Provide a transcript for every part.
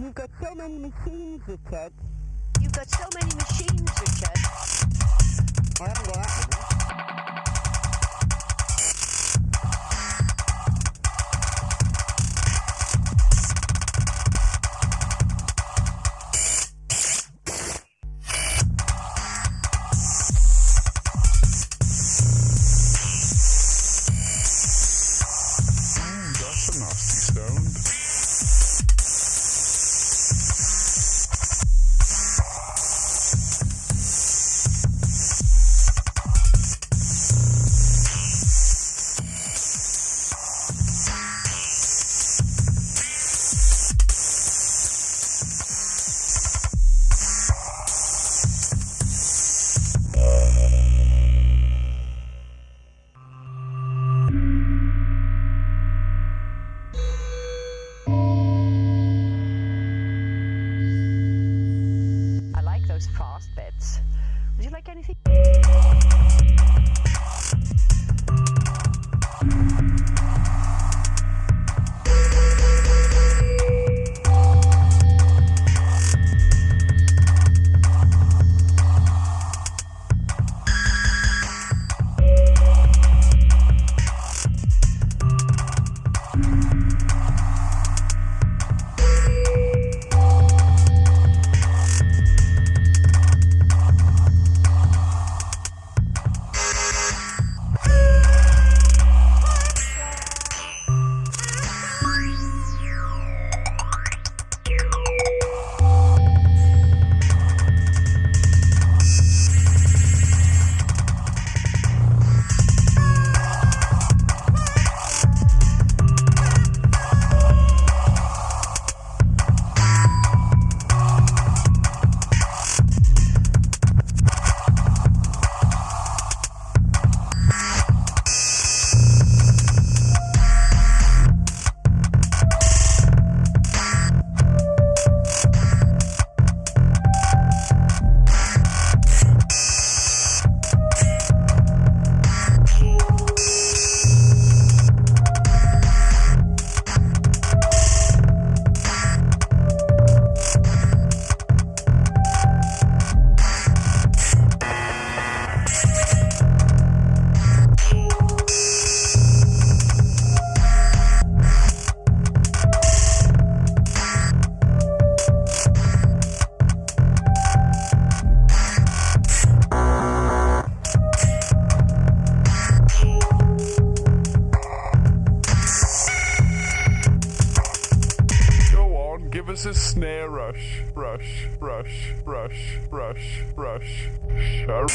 You've got so many machines, Richard. You've got so many machines, Richard. I haven't got that many. That's a nasty sound. I like those fast bits. Would you like anything? Give us a snare rush, rush, rush, rush, rush, rush, sharp.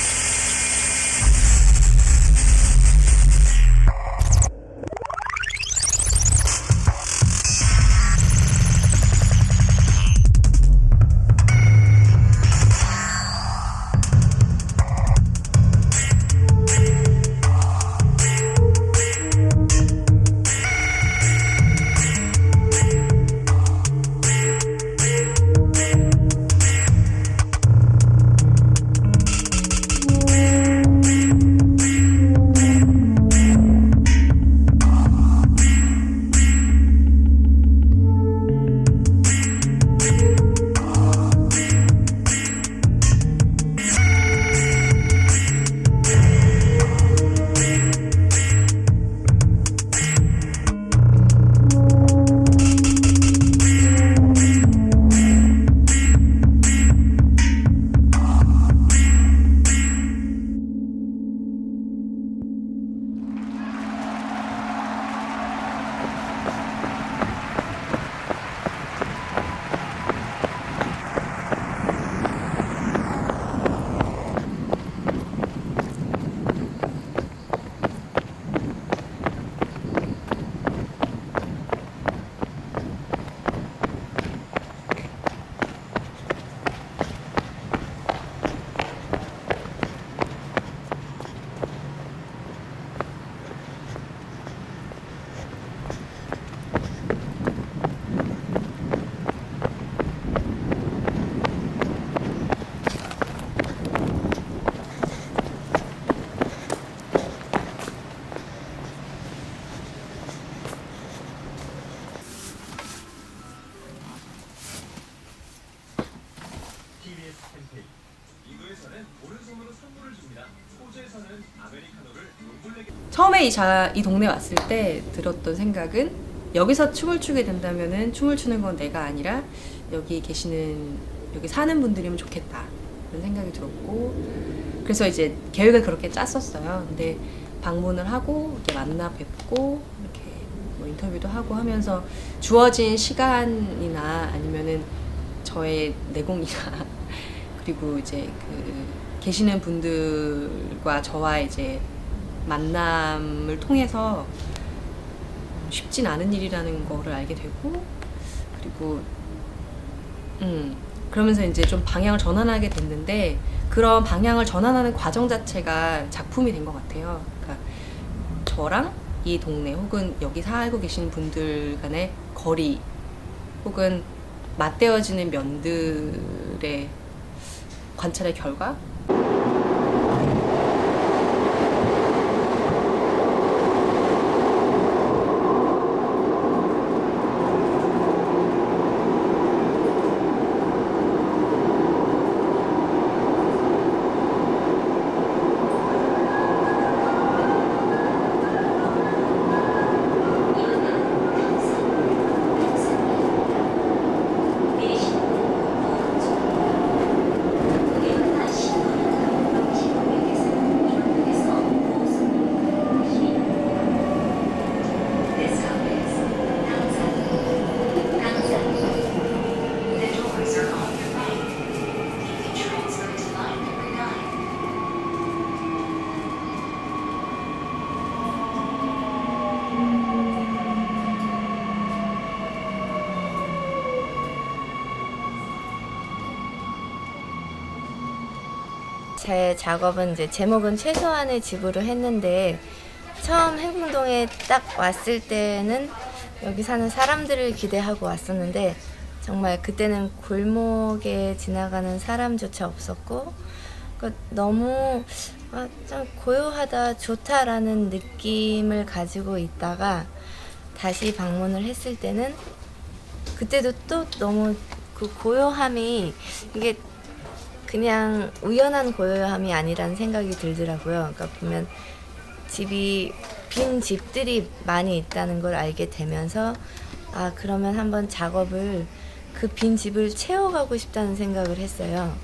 처음에 이 동네 왔을 때 들었던 생각은 여기서 춤을 추게 된다면은 춤을 추는 건 내가 아니라 여기 사는 분들이면 좋겠다 그런 생각이 들었고, 그래서 이제 계획을 그렇게 짰었어요. 근데 방문을 하고 이렇게 만나 뵙고 이렇게 뭐 인터뷰도 하고 하면서 주어진 시간이나 아니면은 저의 내공이나 그리고 이제 계시는 분들과 저와 이제 만남을 통해서 쉽진 않은 일이라는 거를 알게 되고, 그리고 그러면서 이제 좀 방향을 전환하게 됐는데, 그런 방향을 전환하는 과정 자체가 작품이 된 것 같아요. 그러니까 저랑 이 동네 혹은 여기 살고 계신 분들 간의 거리 혹은 맞대어지는 면들의 관찰의 결과. 제 작업은 이제 제목은 최소한의 집으로 했는데, 처음 해궁동에 딱 왔을 때는 여기 사는 사람들을 기대하고 왔었는데 정말 그때는 골목에 지나가는 사람조차 없었고, 너무 좀 고요하다, 좋다라는 느낌을 가지고 있다가 다시 방문을 했을 때는 그때도 또 너무 그 고요함이 이게 그냥 우연한 고요함이 아니라는 생각이 들더라고요. 그러니까 보면 빈 집들이 많이 있다는 걸 알게 되면서 그러면 한번 작업을 그 빈 집을 채워가고 싶다는 생각을 했어요.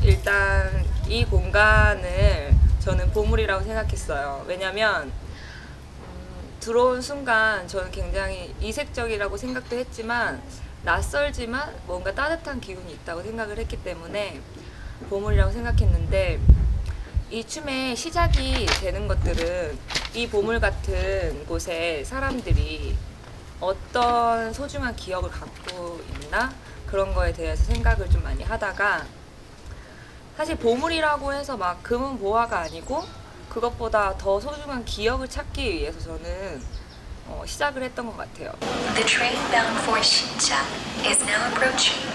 일단 이 공간을 저는 보물이라고 생각했어요. 왜냐면 들어온 순간 저는 굉장히 이색적이라고 생각도 했지만 낯설지만 뭔가 따뜻한 기운이 있다고 생각을 했기 때문에 보물이라고 생각했는데, 이 춤의 시작이 되는 것들은 이 보물 같은 곳에 사람들이 어떤 소중한 기억을 갖고 있나, 그런 거에 대해서 생각을 좀 많이 하다가, 사실 보물이라고 해서 막 금은 보화가 아니고 그것보다 더 소중한 기억을 찾기 위해서 저는 시작을 했던 것 같아요. The train bound for Xinjiang is now approaching.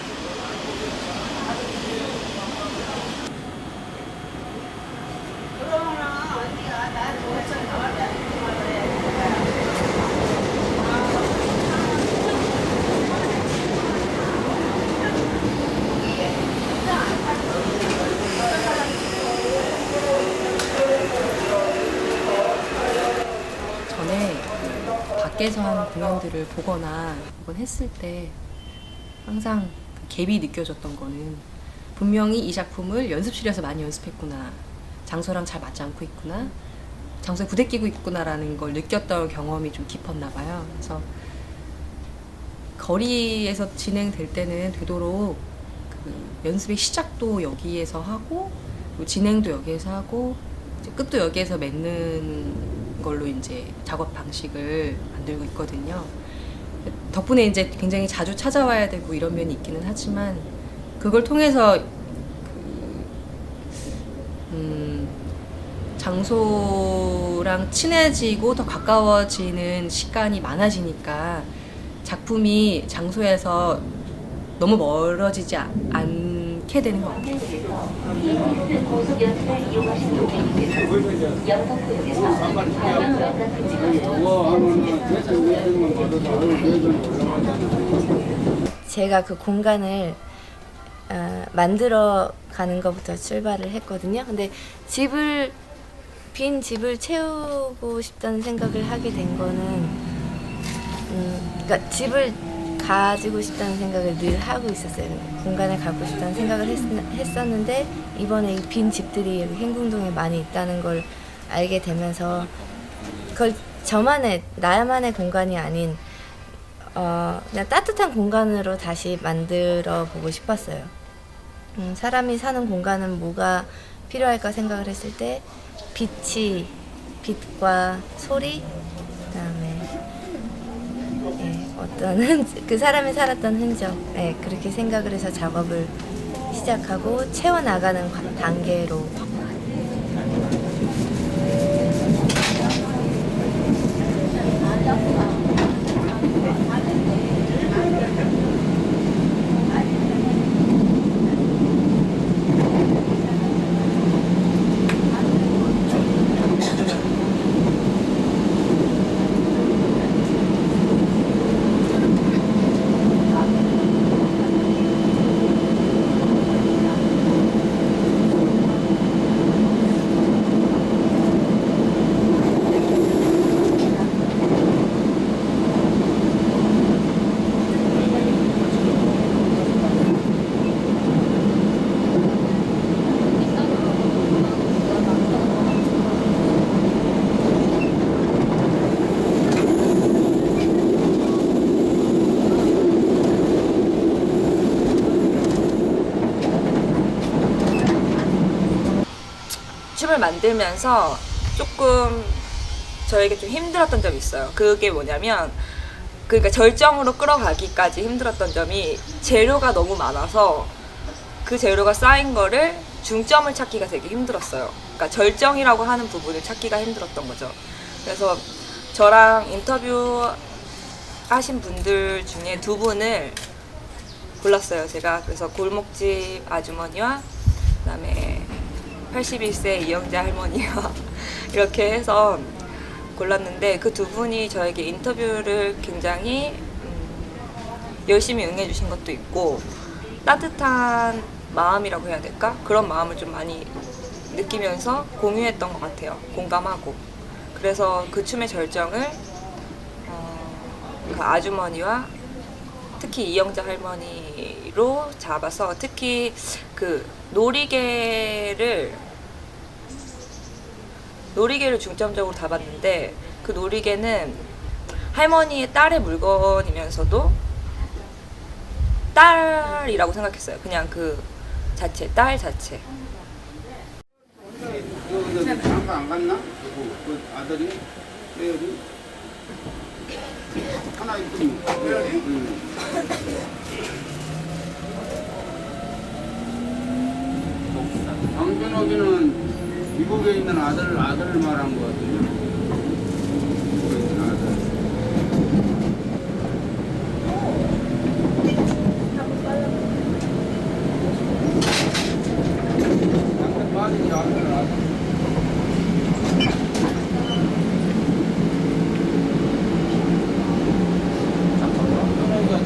밖에서 하는 공연들을 보거나 혹은 했을 때 항상 갭이 느껴졌던 거는, 분명히 이 작품을 연습실에서 많이 연습했구나, 장소랑 잘 맞지 않고 있구나, 장소에 부대끼고 있구나라는 걸 느꼈던 경험이 좀 깊었나 봐요. 그래서 거리에서 진행될 때는 되도록 그 연습의 시작도 여기에서 하고 진행도 여기에서 하고 이제 끝도 여기에서 맺는 걸로 이제 작업 방식을 만들고 있거든요. 덕분에 이제 굉장히 자주 찾아와야 되고 이런 면이 있기는 하지만, 그걸 통해서 장소랑 친해지고 더 가까워지는 시간이 많아지니까 작품이 장소에서 너무 멀어지지 않게 되는 것 같아요. 제가 그 공간을 만들어 가는 것부터 출발을 했거든요. 근데 빈 집을 채우고 싶다는 생각을 하게 된 거는, 그러니까 집을 가지고 싶다는 생각을 늘 하고 있었어요. 공간을 갖고 싶다는 생각을 했었는데 이번에 이 빈 집들이 여기 행궁동에 많이 있다는 걸 알게 되면서 그걸 나만의 공간이 아닌 그냥 따뜻한 공간으로 다시 만들어 보고 싶었어요. 사람이 사는 공간은 뭐가 필요할까 생각을 했을 때 빛과 소리, 그다음에 어떤 그 사람이 살았던 흔적, 그렇게 생각을 해서 작업을 시작하고 채워나가는 단계로. 춤을 만들면서 조금 저에게 좀 힘들었던 점이 있어요. 그게 뭐냐면, 그러니까 절정으로 끌어가기까지 힘들었던 점이 재료가 너무 많아서 그 재료가 쌓인 거를 중점을 찾기가 되게 힘들었어요. 그러니까 절정이라고 하는 부분을 찾기가 힘들었던 거죠. 그래서 저랑 인터뷰 하신 분들 중에 2분을 골랐어요, 제가. 그래서 골목집 아주머니와 그다음에 81세 이영자 할머니와 이렇게 해서 골랐는데, 그 2분이 저에게 인터뷰를 굉장히 열심히 응해주신 것도 있고, 따뜻한 마음이라고 해야 될까? 그런 마음을 좀 많이 느끼면서 공유했던 것 같아요. 공감하고. 그래서 그 춤의 절정을 그 아주머니와 특히 이영자 할머니로 잡아서, 특히 그 놀이개를 중점적으로 잡았는데, 그 놀이개는 할머니의 딸의 물건이면서도 딸이라고 생각했어요. 그냥 그 자체, 딸 자체. 장가 안 갔나? 그 아들이 빼어리 하나 있더니 장준옥이는 미국에 있는 아들을 말한 거 같은데. 미국에 있는 아들. 빠지지 않더라.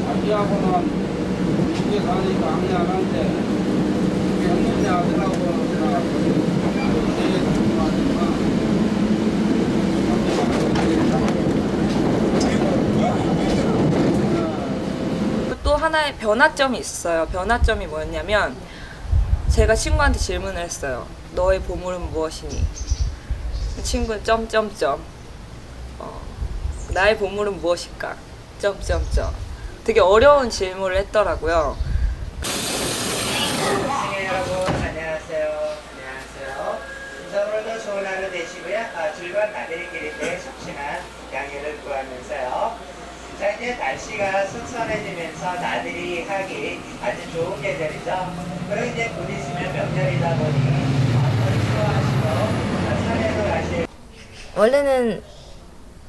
자기하고는 미국에 사니까 악리 안 하는데 형님네 아들하고 되게 또 하나의 변화점이 있어요. 변화점이 뭐였냐면, 제가 친구한테 질문을 했어요. 너의 보물은 무엇이니? 친구는 점점점. 나의 보물은 무엇일까? 점점점. 되게 어려운 질문을 했더라고요. 시청자 여러분 안녕하세요. 우선으로도 좋은 하루 되시고요. 즐거운 나들이길인데 속신한 양해를 구하면서요. 자, 이제 날씨가 선선해지면서 나들이 하기 아주 좋은 계절이죠. 그리고 이제 곧 있으면 명절이다 보니 원래는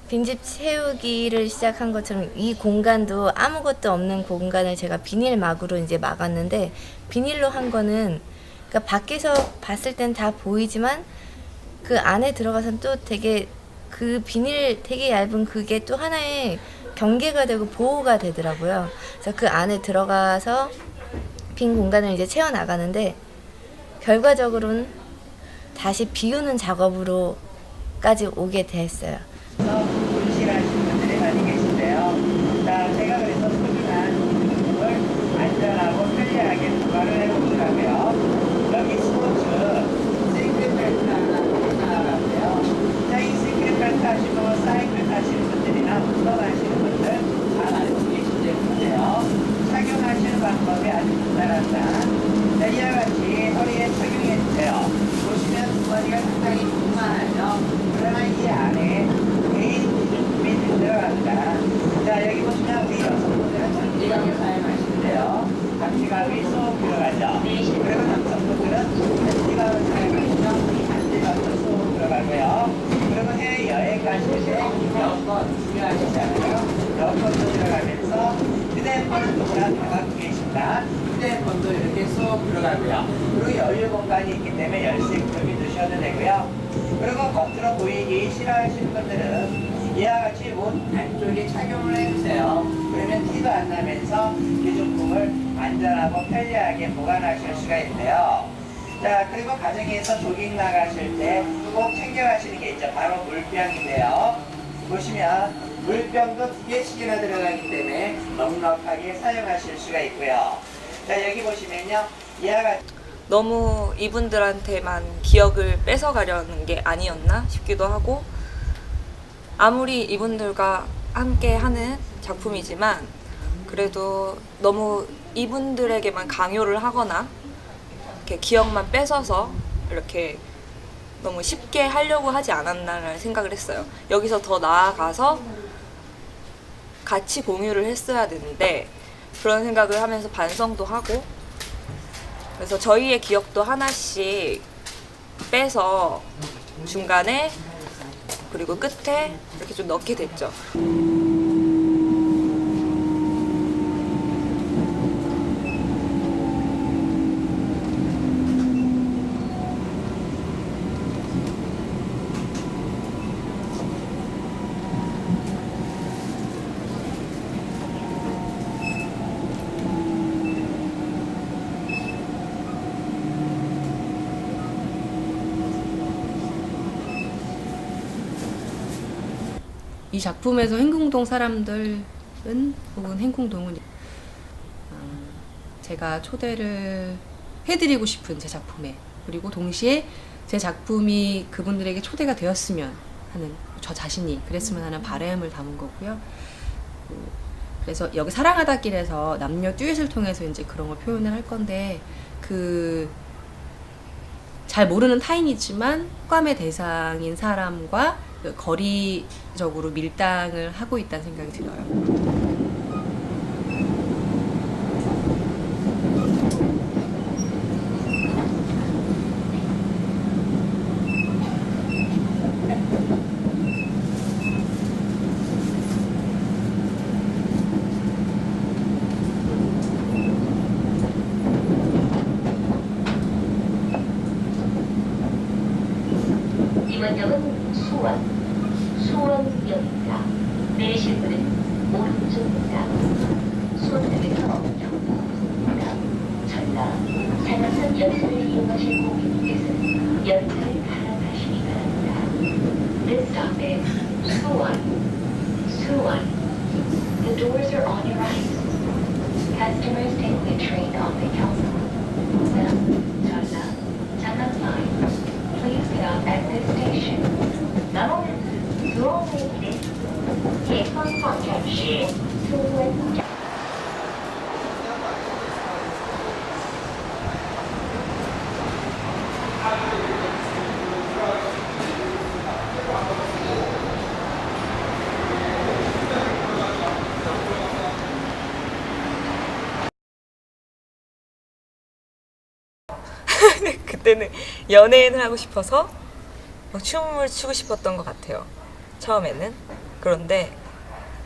빈집 채우기를 시작한 것처럼 이 공간도 아무것도 없는 공간을 제가 비닐막으로 이제 막았는데, 비닐로 한 거는 그러니까 밖에서 봤을 땐 다 보이지만 그 안에 들어가서는 또 되게 그 비닐 되게 얇은 그게 또 하나의 경계가 되고 보호가 되더라고요. 그래서 그 안에 들어가서 빈 공간을 이제 채워 나가는데, 결과적으로는 다시 비우는 작업으로까지 오게 됐어요. 분실하신 분들이 많이 계신데요. 자, 제가 그래서 소중한 물품을 안전하고 편리하게 보관을 해보시라고요. 여기 스포츠 시크릿 벨트 하나 나가고요. 자, 이 시크릿 벨트 하시고 사이클 타시는 분들이나 운동하시는 분들 잘 알고 계신 제품인데요. 착용하시는 방법이 아주 간단합니다. 자, 이와 같이 허리에 착용해주세요. 보시면 주머니가 상당히 풍만하죠. 그러나 이 안에 개인 기준품이 들어갑니다. 자, 여기 보시면 우리 여성분들은 장기갑을 사용하시는데요. 장기갑이 쏙 들어가죠. 그리고 남성분들은 장기갑을 사용하시죠. 장기갑도 쏙 들어가고요. 그리고 해외 여행 가실 때 여권 중요하시잖아요. 여권도 들어가면서 휴대폰은 누구나 다 갖고 계십니다. 휴대폰도 이렇게 쏙 들어가고요. 그리고 여유 공간이 있기 때문에 열쇠 구멍이 넣으셔도 되고요. 그리고 겉으로 보이기 싫어하시는 분들은 이와 같이 옷 안쪽에 착용을 해주세요. 그러면 티도 안 나면서 기준품을 안전하고 편리하게 보관하실 수가 있는데요. 자, 그리고 가정에서 조깅 나가실 때 꼭 챙겨가시는 게 있죠. 바로 물병인데요. 보시면 물병도 2개씩이나 들어가기 때문에 넉넉하게 사용하실 수가 있고요. 자, 여기 보시면요. 이와 같이 너무 이분들한테만 기억을 뺏어가려는 게 아니었나 싶기도 하고, 아무리 이분들과 함께 하는 작품이지만 그래도 너무 이분들에게만 강요를 하거나 이렇게 기억만 뺏어서 이렇게 너무 쉽게 하려고 하지 않았나라는 생각을 했어요. 여기서 더 나아가서 같이 공유를 했어야 되는데, 그런 생각을 하면서 반성도 하고, 그래서 저희의 기억도 하나씩 빼서 중간에 그리고 끝에 이렇게 좀 넣게 됐죠. 이 작품에서 행궁동 사람들은 혹은 행궁동은 제가 초대를 해드리고 싶은 제 작품에, 그리고 동시에 제 작품이 그분들에게 초대가 되었으면 하는, 저 자신이 그랬으면 하는 바람을 담은 거고요. 그래서 여기 사랑하다 길에서 남녀 듀엣을 통해서 이제 그런 걸 표현을 할 건데, 잘 모르는 타인이지만 호감의 대상인 사람과 거리적으로 밀당을 하고 있다는 생각이 들어요. 이번 역은 수원역입니다. 내리실 분은 오른쪽입니다. 수원역에서 경부입니다. 전라, 산악산 열차를 이용하실 고객님께서는 열차를 갈아타시기 바랍니다. This stop is Suwon. The doors are on your right. Customers taking the train on the Gyeongbu, 전라, Janam line. Please get off at this station. 나머지는 수원역에 예선 잠시 수원. 그때는 연예인을 하고 싶어서 막 춤을 추고 싶었던 것 같아요. 처음에는. 그런데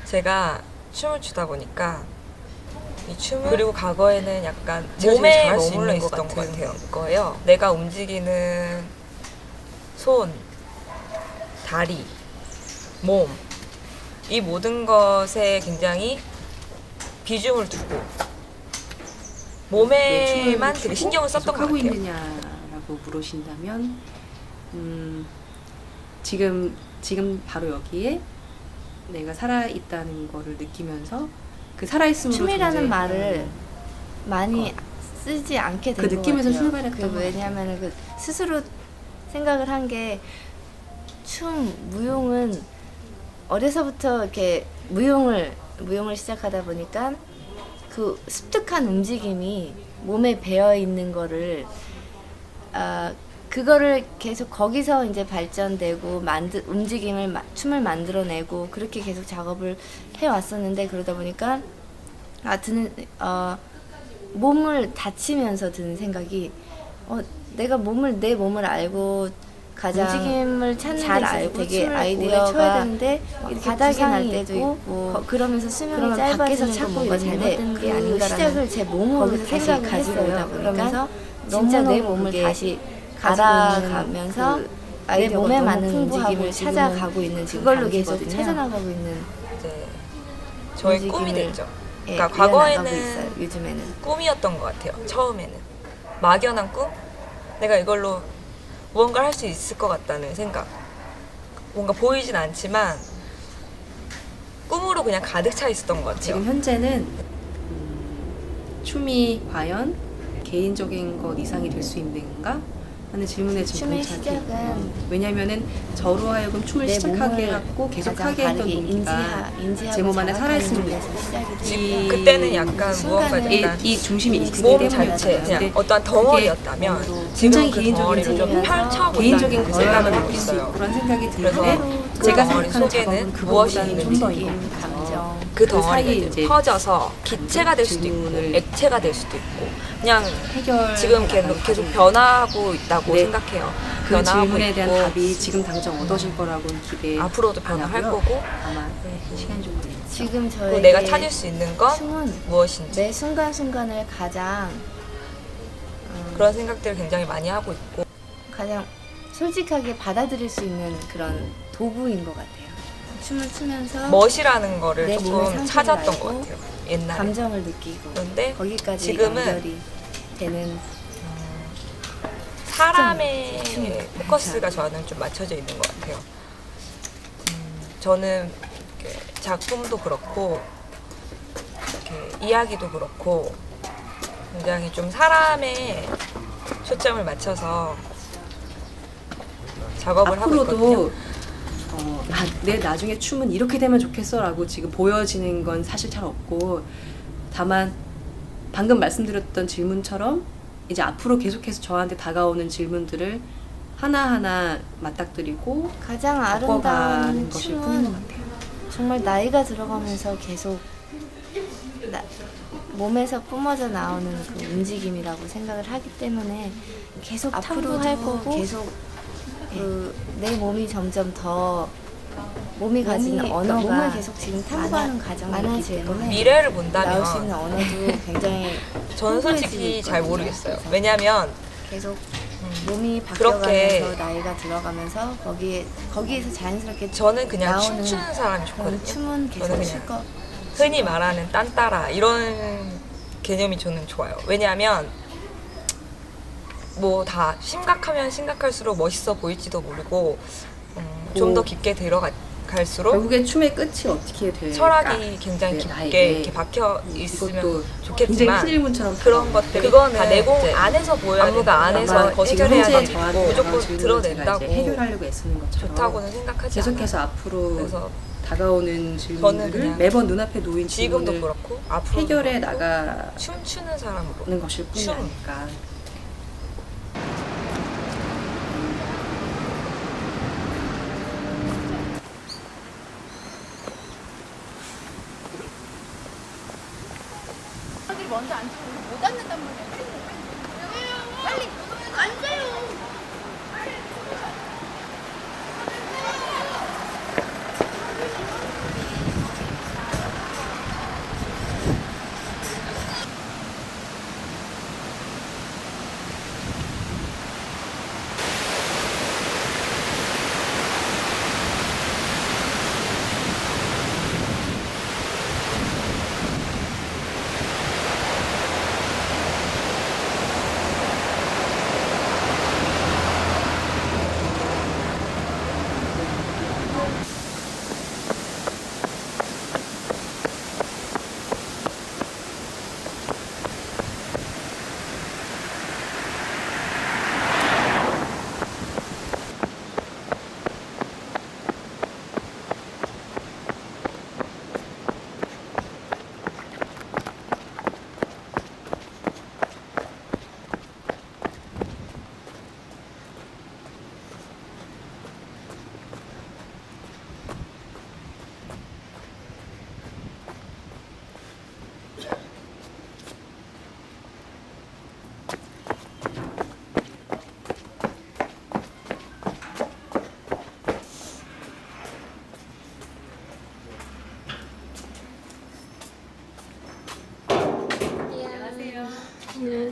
제가 춤을 추다 보니까 이 춤을 그리고 과거에는 약간 몸에 머물러 있었던 것 같아요. 거예요. 내가 움직이는 손, 다리, 몸 이 모든 것에 굉장히 비중을 두고 몸에만 되게 신경을 썼던 것 하고 같아요. 있느냐라고 물으신다면 지금 바로 여기에 내가 살아 있다는 거를 느끼면서 그 살아 있음으로 춤이라는 말을 많이 쓰지 않게 된 그 것 느낌에서 같아요. 출발했던 것 왜냐하면 그 스스로 생각을 한 게 무용은 어려서부터 이렇게 무용을 시작하다 보니까 그 습득한 움직임이 몸에 배어 있는 거를 그거를 계속 거기서 이제 발전되고 춤을 만들어내고 그렇게 계속 작업을 해왔었는데 그러다 보니까 몸을 다치면서 드는 생각이 내가 내 몸을 알고 가장 움직임을 찾는 잘 알고 되게 아이디어가 쳐야 되는데 바닥에 날 때도 있고 그러면서 수명이 짧아지는 건 뭔가 잘못된 게 아닌가라는 시작을 제 몸으로 다시 가지고 오다 보니까 진짜 내 몸을 다시 알아가면서 내 몸에 맞는 움직임을 찾아가고 있는 그걸로 계속 찾아나가고 있는 이제 저의 꿈이 움직임을, 됐죠. 예, 그러니까 이어나가고 과거에는 있어요, 요즘에는. 꿈이었던 것 같아요. 처음에는 막연한 꿈? 내가 이걸로 무언가를 할 수 있을 것 같다는 생각. 뭔가 보이진 않지만 꿈으로 그냥 가득 차 있었던 것 같아요. 지금 현재는 춤이 과연 개인적인 것 이상이 될 수 있는가 하는 질문에 지금 춤의 동착해 시작은 있고요. 왜냐면은 저로 하여금 춤을 내 시작하게 몸을 하고 계속 가장 하게 했던 다르게 동기가 인지하고 제 몸 안에 살아있음을 자각하는 믿고 데서 시작이 이- 그때는 약간 무언가 순간에 약간 이 중심이 있기 몸 때문에 자체 그래요. 그냥 근데 어떠한 덩어리였다면 굉장히 지금 그 개인적인 덩어리를 좀 움직임이면서 펼쳐보자는 개인적인 그 거라만 생각을 하고 느낄 수 있어요. 있고 그런 생각이 그래서 드는데 그 제가 덩어리 생각하는 속에는 작업은 무엇이 그거보다는 있는지, 좀 더 있는 감정 그 그 사이에 덩어리가 이제 이제 퍼져서 기체가 될 수도 있고 질문을 액체가 될 수도 있고 그냥 해결 지금 계속 변화하고 있다고 네. 생각해요. 그 변화하고 질문에 대한 있고 답이 지금 당장 얻어질 거라고는 기대 앞으로도 안 변화할 하고요. 거고 아마 시간이 좀 걸리겠죠. 지금 그리고 저에게 내가 찾을 수 있는 건 춤은 무엇인지 매 순간순간을 가장 그런 생각들을 굉장히 많이 하고 있고 가장 솔직하게 받아들일 수 있는 그런 도구인 것 같아요. 춤을 추면서 멋이라는 거를 내 몸의 조금 상태를 찾았던 알고 것 같아요. 옛날에. 감정을 느끼고 그런데 거기까지 지금은 연결이 되는 사람의 포커스가 저는 좀 맞춰져 있는 것 같아요. 저는 이렇게 작품도 그렇고 이렇게 이야기도 그렇고 굉장히 좀 사람의 초점을 맞춰서 작업을 하고 있거든요. 앞으로도 내 나중에 춤은 이렇게 되면 좋겠어라고 지금 보여지는 건 사실 잘 없고 다만 방금 말씀드렸던 질문처럼 이제 앞으로 계속해서 저한테 다가오는 질문들을 하나하나 맞닥뜨리고 가장 바꿔가는 아름다운 것일 뿐인 것 춤은 같아요. 정말 나이가 들어가면서 계속 몸에서 뿜어져 나오는 그 움직임이라고 생각을 하기 때문에 계속 앞으로 할 거고 계속 내 몸이 점점 더 몸이 가지는 언어가 몸을 계속 지금 탐구하는 과정이 많아질 거예요. 미래를 나올 수 있는 본다면 언어도 굉장히 저는 솔직히 잘 모르겠어요. 왜냐하면 계속 몸이 그렇게 바뀌어가면서 나이가 들어가면서 거기에서 자연스럽게 저는 그냥 나오는 춤추는 사람이 그런 좋거든요. 춤은 계속 저는 출 거. 흔히 말하는 딴따라 이런 개념이 저는 좋아요. 왜냐하면 뭐 다 심각하면 심각할수록 멋있어 보일지도 모르고 좀 더 깊게 들어갈수록 결국에 춤의 끝이 어떻게 될까? 철학이 굉장히 네, 깊게 나에게 이렇게 박혀 있으면 이것도 좋겠지만 굉장히 큰 질문처럼 그런 것들 그거는 다 내공 이제 안에서 보여야 안무가 안에서 지금 해결해야 현재 되고 저한테 무조건 다가온 질문을 드러낸다고 제가 이제 해결하려고 애쓰는 것처럼 좋다고는 생각하지 않아요. 계속해서 앞으로 그래서 다가오는 저는 질문들을 그냥 매번 눈앞에 놓인 지금도 질문을 그렇고 앞으로도 해결해 그렇고 나가는 춤추는 사람으로 것일 뿐이 춤. 아닐까.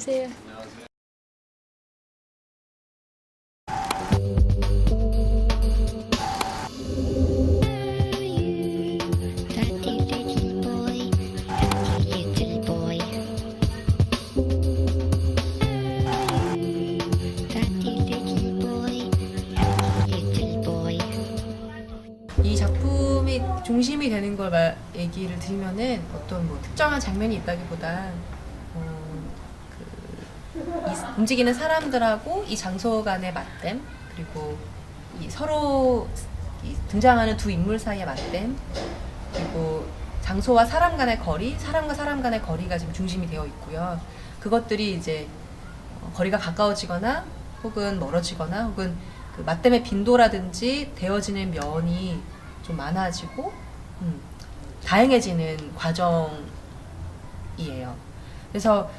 안녕하세요. 이 작품이 중심이 되는 걸 얘기를 드리면은 어떤 뭐 특정한 장면이 있다기보다 이 움직이는 사람들하고 이 장소 간의 맞댐, 그리고 이 서로 이 등장하는 두 인물 사이의 맞댐, 그리고 장소와 사람 간의 거리, 사람과 사람 간의 거리가 지금 중심이 되어 있고요. 그것들이 이제 거리가 가까워지거나 혹은 멀어지거나 혹은 그 맞댐의 빈도라든지 되어지는 면이 좀 많아지고 다양해지는 과정이에요. 그래서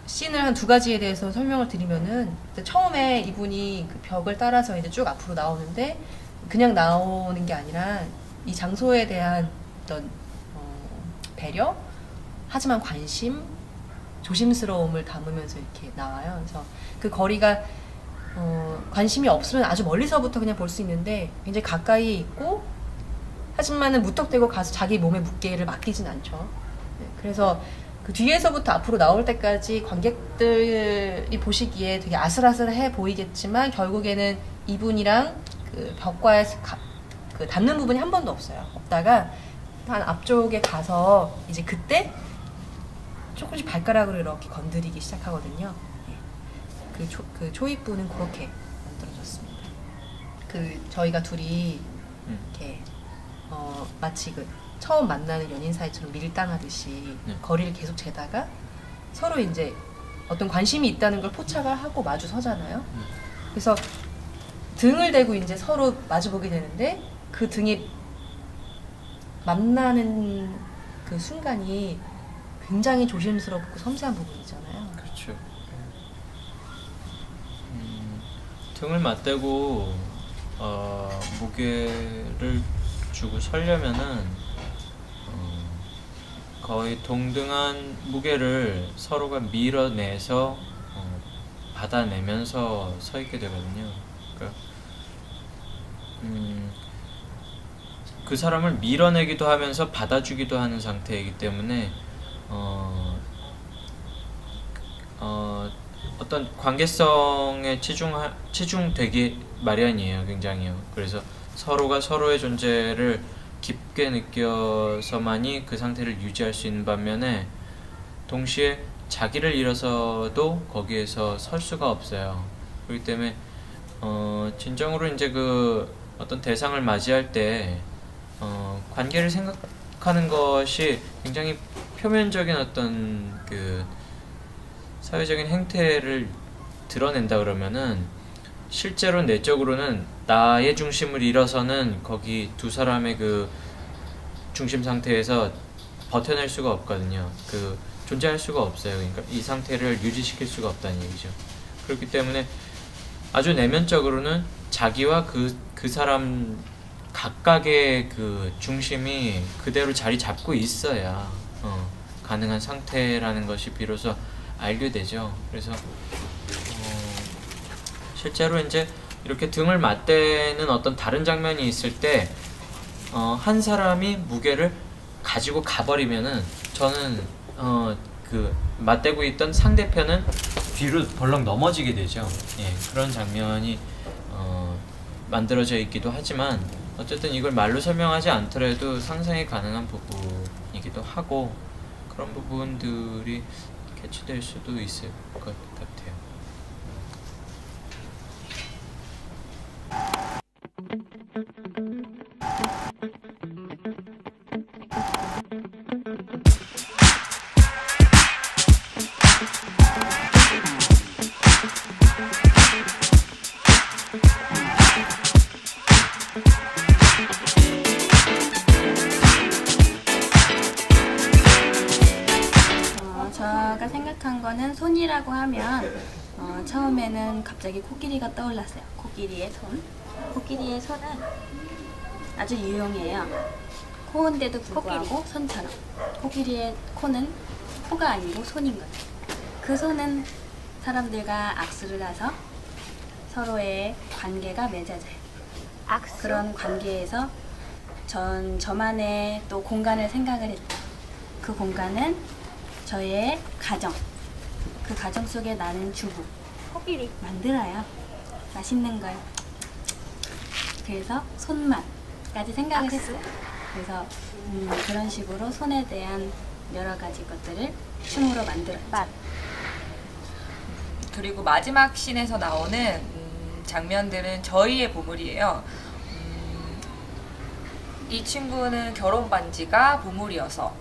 씬을 한 두 가지에 대해서 설명을 드리면은 처음에 이분이 그 벽을 따라서 이제 쭉 앞으로 나오는데 그냥 나오는 게 아니라 이 장소에 대한 어떤 배려, 하지만 관심, 조심스러움을 담으면서 이렇게 나와요. 그래서 그 거리가 관심이 없으면 아주 멀리서부터 그냥 볼 수 있는데 굉장히 가까이에 있고 하지만은 무턱대고 가서 자기 몸의 무게를 맡기진 않죠. 네, 그래서 그 뒤에서부터 앞으로 나올 때까지 관객들이 보시기에 되게 아슬아슬해 보이겠지만 결국에는 이분이랑 그 벽과의 그 닿는 부분이 한 번도 없어요. 없다가 한 앞쪽에 가서 이제 그때 조금씩 발가락으로 이렇게 건드리기 시작하거든요. 그 초입부는 그렇게 만들어졌습니다. 그 저희가 둘이 이렇게 마치 그 처음 만나는 연인 사이처럼 밀당하듯이 거리를 계속 재다가 서로 이제 어떤 관심이 있다는 걸 포착을 하고 마주 서잖아요. 그래서 등을 대고 이제 서로 마주 보게 되는데 그 등이 만나는 그 순간이 굉장히 조심스럽고 섬세한 부분이잖아요. 그렇죠. 등을 맞대고 무게를 주고 서려면은 거의 동등한 무게를 서로가 밀어내서 받아내면서 서 있게 되거든요. 그러니까 그 사람을 밀어내기도 하면서 받아주기도 하는 상태이기 때문에 어떤 관계성에 치중되기 마련이에요. 굉장히요. 그래서 서로가 서로의 존재를 깊게 느껴서만이 그 상태를 유지할 수 있는 반면에 동시에 자기를 잃어서도 거기에서 설 수가 없어요. 그렇기 때문에 진정으로 이제 그 어떤 대상을 맞이할 때 관계를 생각하는 것이 굉장히 표면적인 어떤 그 사회적인 행태를 드러낸다 그러면은 실제로 내적으로는 나의 중심을 잃어서는 거기 두 사람의 그 중심 상태에서 버텨낼 수가 없거든요. 그 존재할 수가 없어요. 그러니까 이 상태를 유지시킬 수가 없다는 얘기죠. 그렇기 때문에 아주 내면적으로는 자기와 그 사람 각각의 그 중심이 그대로 자리 잡고 있어야 가능한 상태라는 것이 비로소 알게 되죠. 그래서 실제로 이제 이렇게 등을 맞대는 어떤 다른 장면이 있을 때 한 사람이 무게를 가지고 가버리면은 저는 그 맞대고 있던 상대편은 뒤로 벌렁 넘어지게 되죠. 예, 그런 장면이 만들어져 있기도 하지만 어쨌든 이걸 말로 설명하지 않더라도 상상이 가능한 부분이기도 하고 그런 부분들이 캐치될 수도 있을 것 같아요. 제가 생각한 거는 손이라고 하면 처음에는 갑자기 코끼리가 떠올랐어요. 코끼리의 손. 코끼리의 손은 아주 유용해요. 코인데도 불구하고 손처럼. 코끼리의 코는 코가 아니고 손인 거죠. 그 손은 사람들과 악수를 해서 서로의 관계가 맺어져요. 그런 관계에서 저만의 또 공간을 생각을 했죠. 그 공간은 저의 가정, 그 가정 속에 나는 주부 코끼리 만들어요. 맛있는 걸. 그래서 손맛까지 생각을 했어요. 그래서 그런 식으로 손에 대한 여러 가지 것들을 춤으로 만들었죠. 그리고 마지막 씬에서 나오는 장면들은 저희의 보물이에요. 이 친구는 결혼 반지가 보물이어서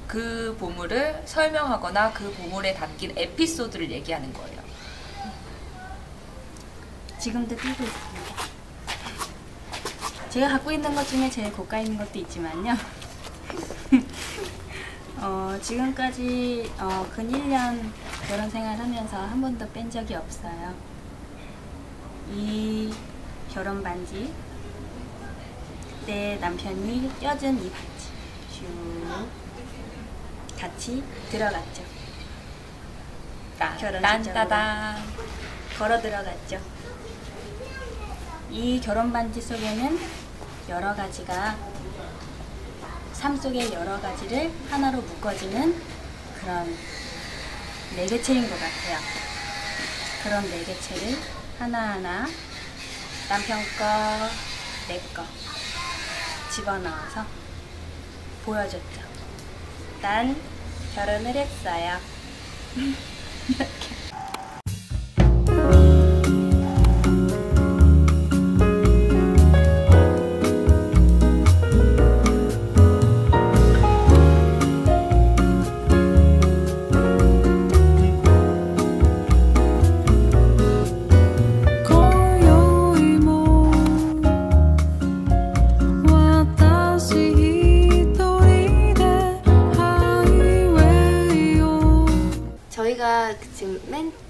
그 보물을 설명하거나 그 보물에 담긴 에피소드를 얘기하는 거예요. 지금도 뛰고 있습니다. 제가 갖고 있는 것 중에 제일 고가 있는 것도 있지만요. 지금까지 근 1년 결혼 생활하면서 한 번도 뺀 적이 없어요. 이 결혼 반지, 내 남편이 껴준 이 반지 쭉 같이 들어갔죠. 결혼식장으로 걸어 들어갔죠. 이 결혼 반지 속에는 여러 가지가 삶 속의 여러 가지를 하나로 묶어지는 그런 매개체인 것 같아요. 그런 매개체를 하나하나 남편 거, 내 거 집어넣어서 보여줬죠. 난 결혼을 했어요. 저희가 지금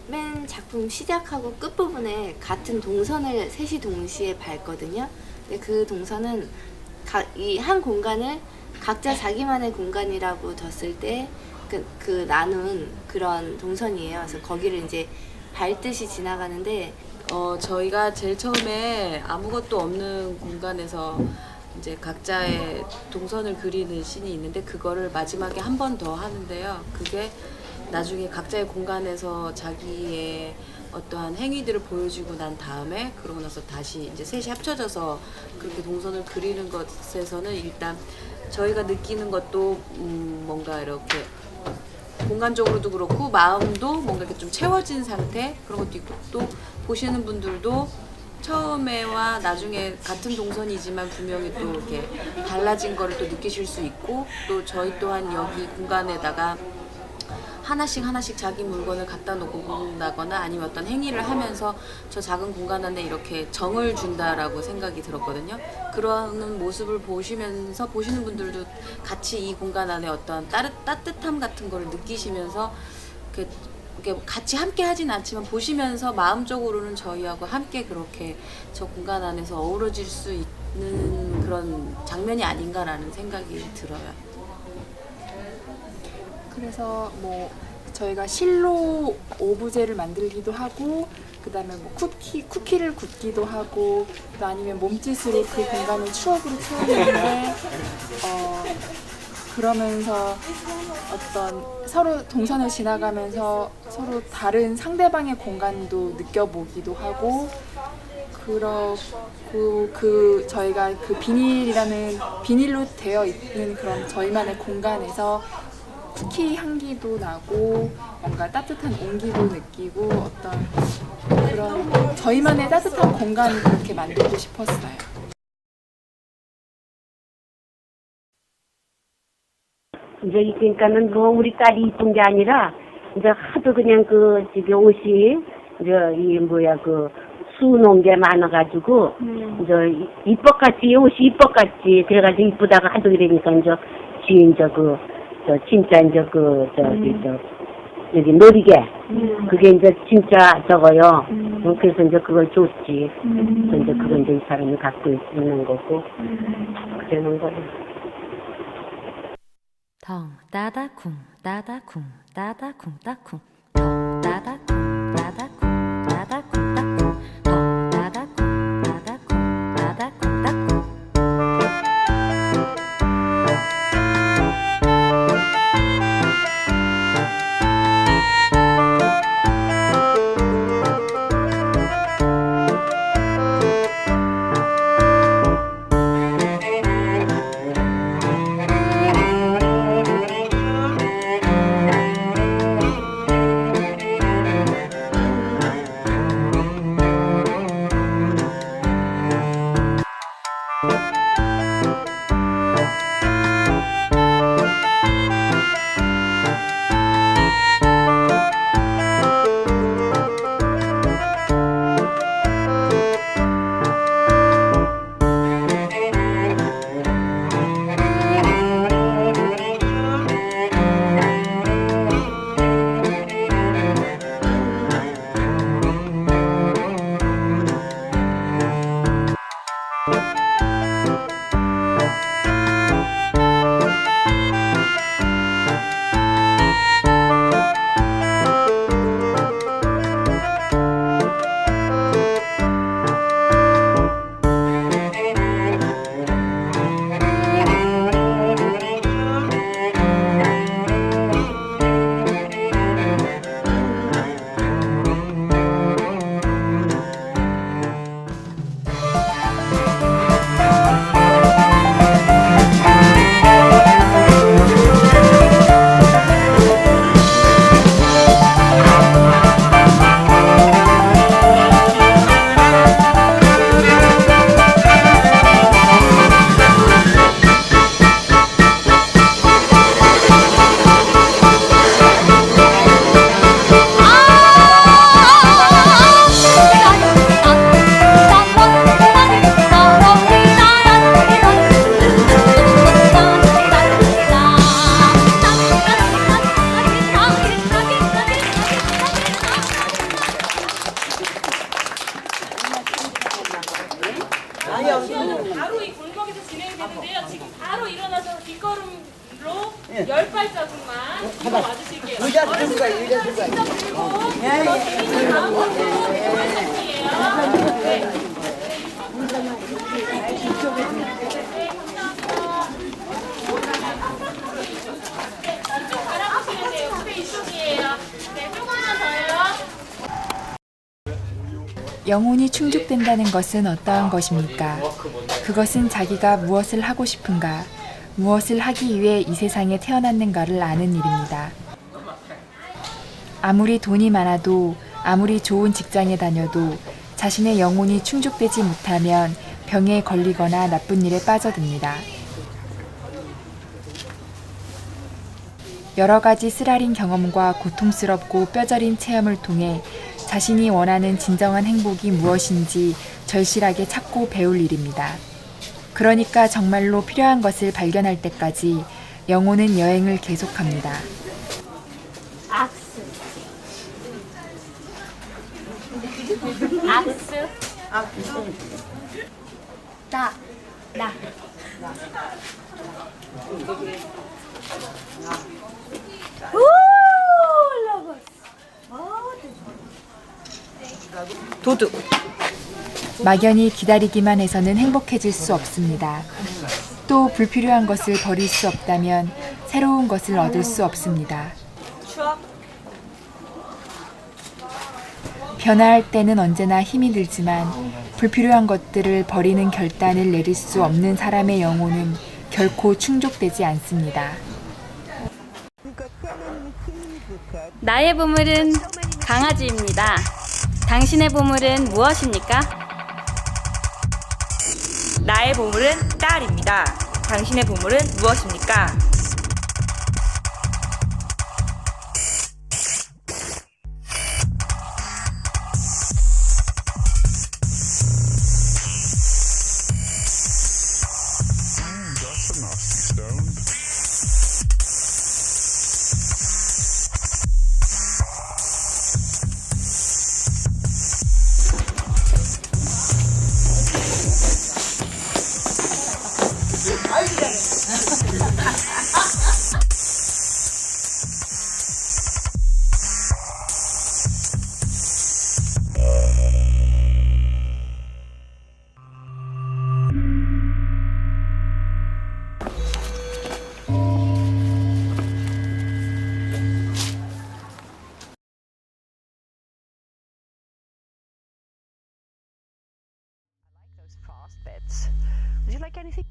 맨 작품 시작하고 끝부분에 같은 동선을 셋이 동시에 밟거든요. 근데 그 동선은 이 한 공간을 각자 자기만의 공간이라고 뒀을 때 그 나눈 그런 동선이에요. 그래서 거기를 이제 밟듯이 지나가는데 저희가 제일 처음에 아무것도 없는 공간에서 이제 각자의 동선을 그리는 씬이 있는데 그거를 마지막에 한 번 더 하는데요. 그게 나중에 각자의 공간에서 자기의 어떠한 행위들을 보여주고 난 다음에 그러고 나서 다시 이제 셋이 합쳐져서 그렇게 동선을 그리는 것에서는 일단 저희가 느끼는 것도 뭔가 이렇게 공간적으로도 그렇고 마음도 뭔가 이렇게 좀 채워진 상태 그런 것도 있고 또 보시는 분들도 처음에와 나중에 같은 동선이지만 분명히 또 이렇게 달라진 거를 또 느끼실 수 있고 또 저희 또한 여기 공간에다가 하나씩 자기 물건을 갖다 놓고 본다거나 아니면 어떤 행위를 하면서 저 작은 공간 안에 이렇게 정을 준다라고 생각이 들었거든요. 그런 모습을 보시면서 보시는 분들도 같이 이 공간 안에 어떤 따뜻함 같은 걸 느끼시면서 이렇게 같이 함께 하진 않지만 보시면서 마음적으로는 저희하고 함께 그렇게 저 공간 안에서 어우러질 수 있는 그런 장면이 아닌가라는 생각이 들어요. 그래서 뭐 저희가 실로 오브제를 만들기도 하고 그다음에 뭐 쿠키를 굽기도 하고 또 아니면 몸짓으로 그 공간을 추억으로 채우는데 그러면서 어떤 서로 동선을 지나가면서 서로 다른 상대방의 공간도 느껴보기도 하고 그렇고 저희가 그 비닐로 되어 있는 그런 저희만의 공간에서 쿠키 향기도 나고 뭔가 따뜻한 온기도 느끼고 어떤 그런 저희만의 따뜻한 공간을 그렇게 만들고 싶었어요. 이제 그러니까는 뭐 우리 딸이 이쁜 게 아니라 이제 하도 그냥 저기 옷이 그 수놓은 게 많아가지고 이제 옷이 이뻐같이 그래가지고 이쁘다가 하도 이러니까 진짜 여기 놀이개 그게 이제 진짜 저거요. 그래서 이제 그걸 줬지. 이제 그건 이제 이 사람이 갖고 있는 거고 그러는 거예요. 덩 따다쿵 따다쿵 따다쿵 따쿵 덩 바로 이 골목에서 진행이 되는데요. 지금 바로 일어나서 뒷걸음로 10발자국만 뒤로 와주실게요. 의자 들고 가요, 의자 들고 가요. 직접 들고 더 재밌는 다음 번째로 100발자국이에요. 네. 이쪽 바라보시면 돼요. 후배 이쪽이에요. 네, 조금만 더요. 영혼이 충족된다는 것은 어떠한 것입니까? 그것은 자기가 무엇을 하고 싶은가, 무엇을 하기 위해 이 세상에 태어났는가를 아는 일입니다. 아무리 돈이 많아도, 아무리 좋은 직장에 다녀도 자신의 영혼이 충족되지 못하면 병에 걸리거나 나쁜 일에 빠져듭니다. 여러 가지 쓰라린 경험과 고통스럽고 뼈저린 체험을 통해 자신이 원하는 진정한 행복이 무엇인지 절실하게 찾고 배울 일입니다. 그러니까 정말로 필요한 것을 발견할 때까지 영혼은 여행을 계속합니다. 악수. 악수. 악수. 나. 도둑. 막연히 기다리기만 해서는 행복해질 수 없습니다. 또 불필요한 것을 버릴 수 없다면 새로운 것을 얻을 수 없습니다. 변화할 때는 언제나 힘이 들지만 불필요한 것들을 버리는 결단을 내릴 수 없는 사람의 영혼은 결코 충족되지 않습니다. 나의 보물은 강아지입니다. 당신의 보물은 무엇입니까? 나의 보물은 딸입니다. 당신의 보물은 무엇입니까? fast bits. Would you like anything?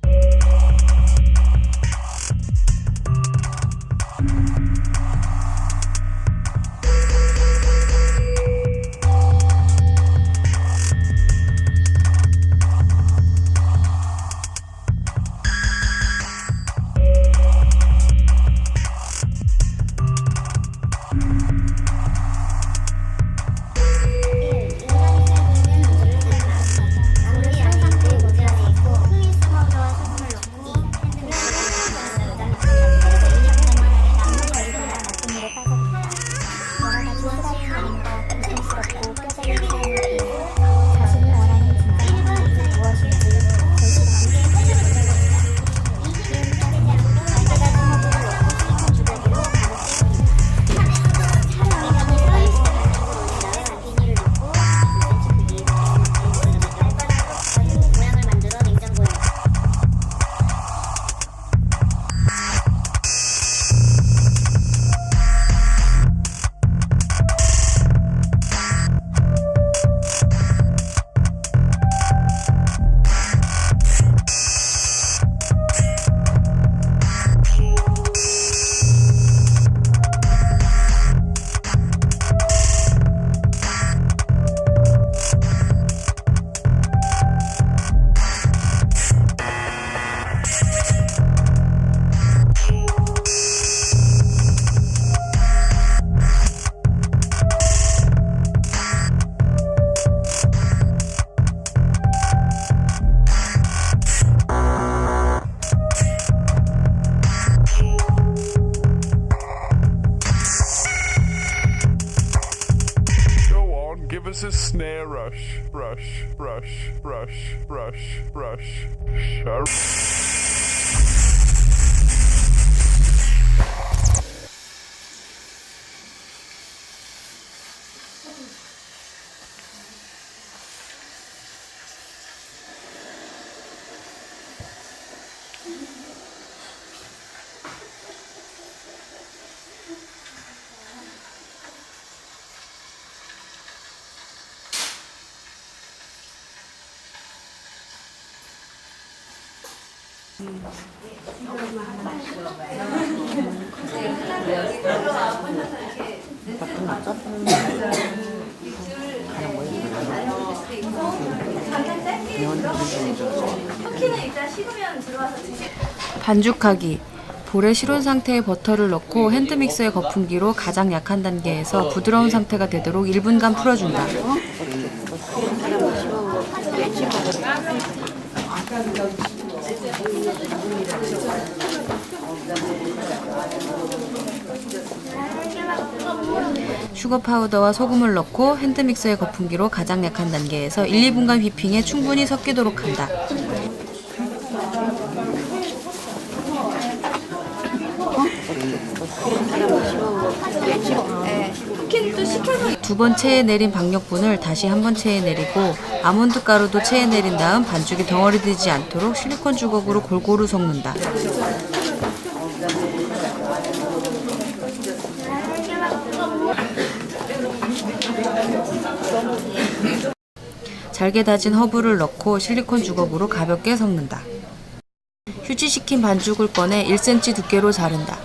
Give us a snare rush, rush, rush, rush, rush, rush, 반죽하기. 볼에 실온 상태의 버터를 넣고 핸드믹서의 거품기로 가장 약한 단계에서 부드러운 상태가 되도록 1분간 풀어준다. 슈거 파우더와 소금을 넣고 핸드믹서의 거품기로 가장 약한 단계에서 1, 2분간 휘핑해 충분히 섞이도록 한다. 두 번 체에 내린 박력분을 다시 한 번 체에 내리고 아몬드 가루도 체에 내린 다음 반죽이 덩어리 되지 않도록 실리콘 주걱으로 골고루 섞는다. 잘게 다진 허브를 넣고 실리콘 주걱으로 가볍게 섞는다. 휴지시킨 반죽을 꺼내 1cm 두께로 자른다.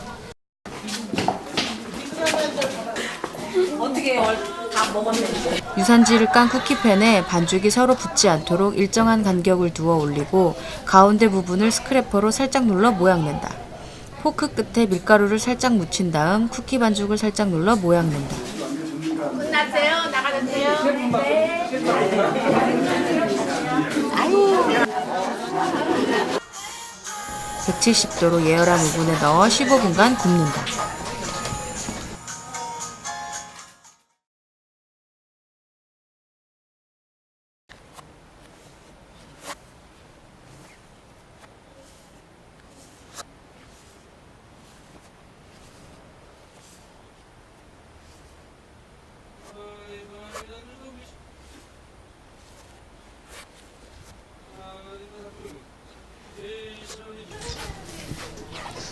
유산지를 깐 쿠키팬에 반죽이 서로 붙지 않도록 일정한 간격을 두어 올리고 가운데 부분을 스크래퍼로 살짝 눌러 모양 낸다. 포크 끝에 밀가루를 살짝 묻힌 다음 쿠키 반죽을 살짝 눌러 모양 낸다. 끝났어요? 나가도 돼요? 네. 170도로 예열한 오븐에 넣어 15분간 굽는다.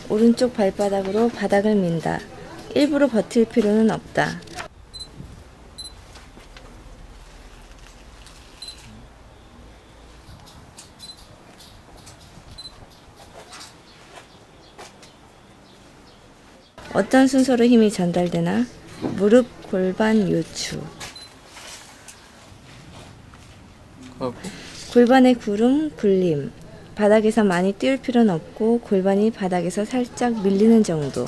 오른쪽 발바닥으로 바닥을 민다. 일부러 버틸 필요는 없다. 어떤 순서로 힘이 전달되나? 무릎, 골반, 요추. 골반의 구름, 굴림. 바닥에서 많이 띄울 필요는 없고 골반이 바닥에서 살짝 밀리는 정도.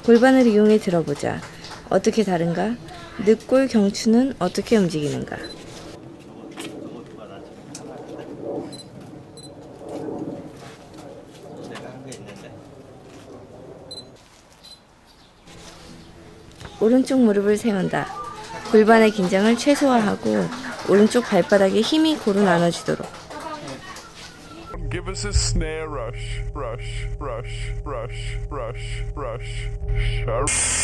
골반을 이용해 들어보자. 어떻게 다른가? 늑골 경추는 어떻게 움직이는가? 오른쪽 무릎을 세운다. 골반의 긴장을 최소화하고 오른쪽 발바닥에 힘이 고루 나눠지도록. Give us a snare rush, rush, rush, rush, rush, rush,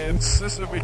and sesame.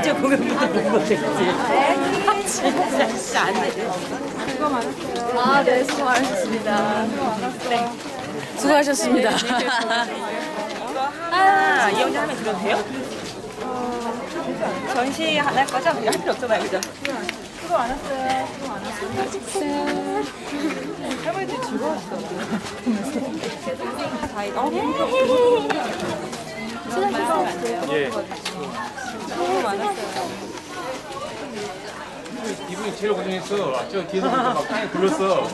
이거 공연보다 못했지. 진짜 안 돼. 수고 많았어요. 아, 네, 수고 많으셨습니다. 네. 수고하셨습니다. 이거 하나 이용자 하면 들어도 돼요? 전시 안 할 거죠? 할 필요 없잖아요, 그죠? 수고 많았어요. 수고 많았어요. 할머니들 즐거웠어. 예. 수고 많았어요. 이분이 제일 고생했어. 저 뒤에서 막 땅에 굴렀어.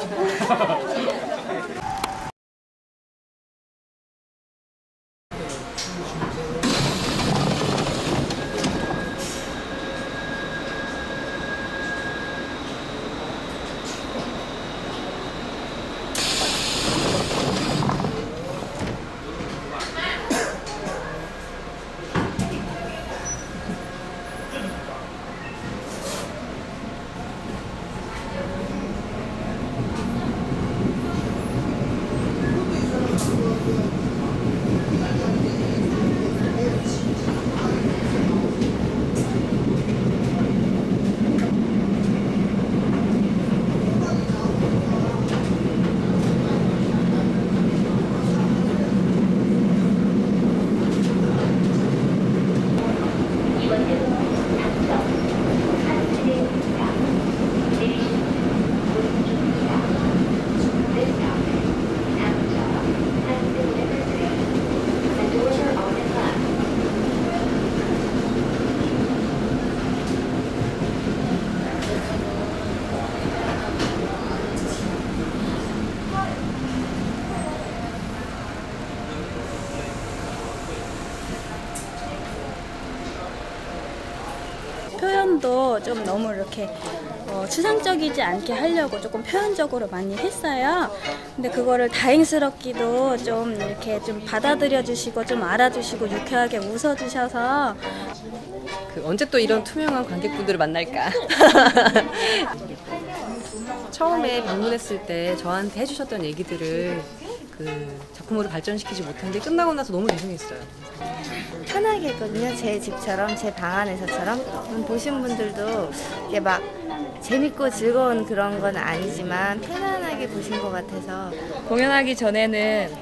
표현도 좀 너무 이렇게 추상적이지 않게 하려고 조금 표현적으로 많이 했어요. 근데 그거를 다행스럽기도 좀 이렇게 좀 받아들여 주시고 좀 알아주시고 유쾌하게 웃어주셔서 언제 또 이런 투명한 관객분들을 만날까? 처음에 방문했을 때 저한테 해주셨던 얘기들을 그 작품으로 발전시키지 못한 게 끝나고 나서 너무 죄송했어요. 편하게 했거든요. 제 집처럼 제 방 안에서처럼. 보신 분들도 이게 막 재밌고 즐거운 그런 건 아니지만 편안하게 보신 것 같아서. 공연하기 전에는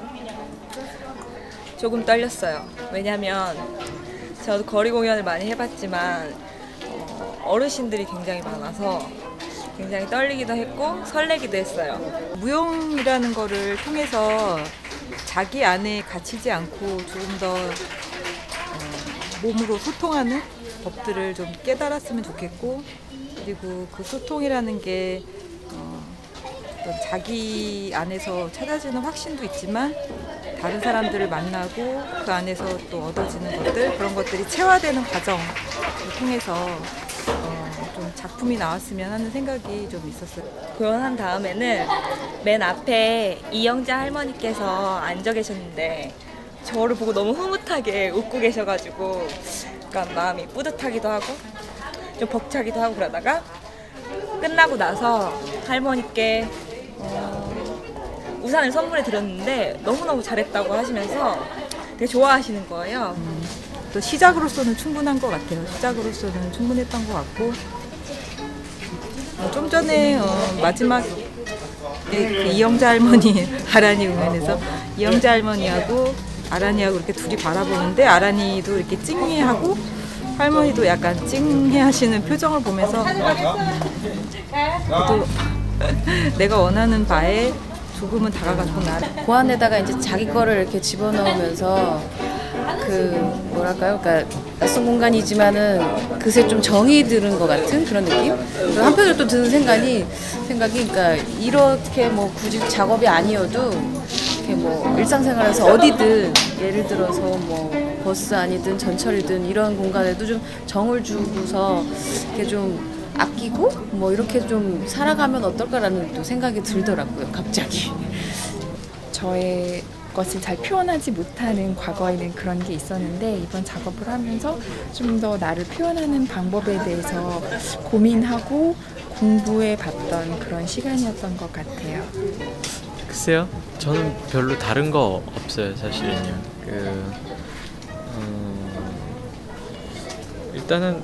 조금 떨렸어요. 왜냐면 저도 거리 공연을 많이 해봤지만 어르신들이 굉장히 많아서 굉장히 떨리기도 했고 설레기도 했어요. 무용이라는 거를 통해서 자기 안에 갇히지 않고 조금 더 몸으로 소통하는 법들을 좀 깨달았으면 좋겠고, 그리고 그 소통이라는 게 어떤 자기 안에서 찾아지는 확신도 있지만 다른 사람들을 만나고 그 안에서 또 얻어지는 것들, 그런 것들이 체화되는 과정을 통해서 좀 작품이 나왔으면 하는 생각이 좀 있었어요. 공연한 다음에는 맨 앞에 이영자 할머니께서 앉아 계셨는데 저를 보고 너무 흐뭇하게 웃고 계셔가지고 약간 마음이 뿌듯하기도 하고 좀 벅차기도 하고 그러다가 끝나고 나서 할머니께 우산을 선물해 드렸는데 너무너무 잘했다고 하시면서 되게 좋아하시는 거예요. 또 시작으로서는 충분한 것 같아요. 시작으로서는 충분했던 것 같고, 좀 전에 마지막에 그 이영자 할머니 아란이 공연에서 이영자 할머니하고 아란이하고 이렇게 둘이 바라보는데 아란이도 이렇게 찡해하고 할머니도 약간 찡해하시는 표정을 보면서 또 내가 원하는 바에 조금은 다가갔구나. 그 안에다가 이제 자기 거를 이렇게 집어넣으면서 그 뭐랄까요? 그러니까 낯선 공간이지만은 그새 좀 정이 드는 것 같은 그런 느낌? 그리고 한편으로 또 드는 생각이 그러니까 이렇게 뭐 굳이 작업이 아니어도 이렇게 뭐 일상생활에서 어디든 예를 들어서 뭐 버스 안이든 전철이든 이런 공간에도 좀 정을 주고서 이렇게 좀 아끼고 뭐 이렇게 좀 살아가면 어떨까라는 또 생각이 들더라고요, 갑자기. 저의 것을 잘 표현하지 못하는 과거에는 그런 게 있었는데 이번 작업을 하면서 좀 더 나를 표현하는 방법에 대해서 고민하고 공부해 봤던 그런 시간이었던 것 같아요. 글쎄요, 저는 별로 다른 거 없어요, 사실은요. 일단은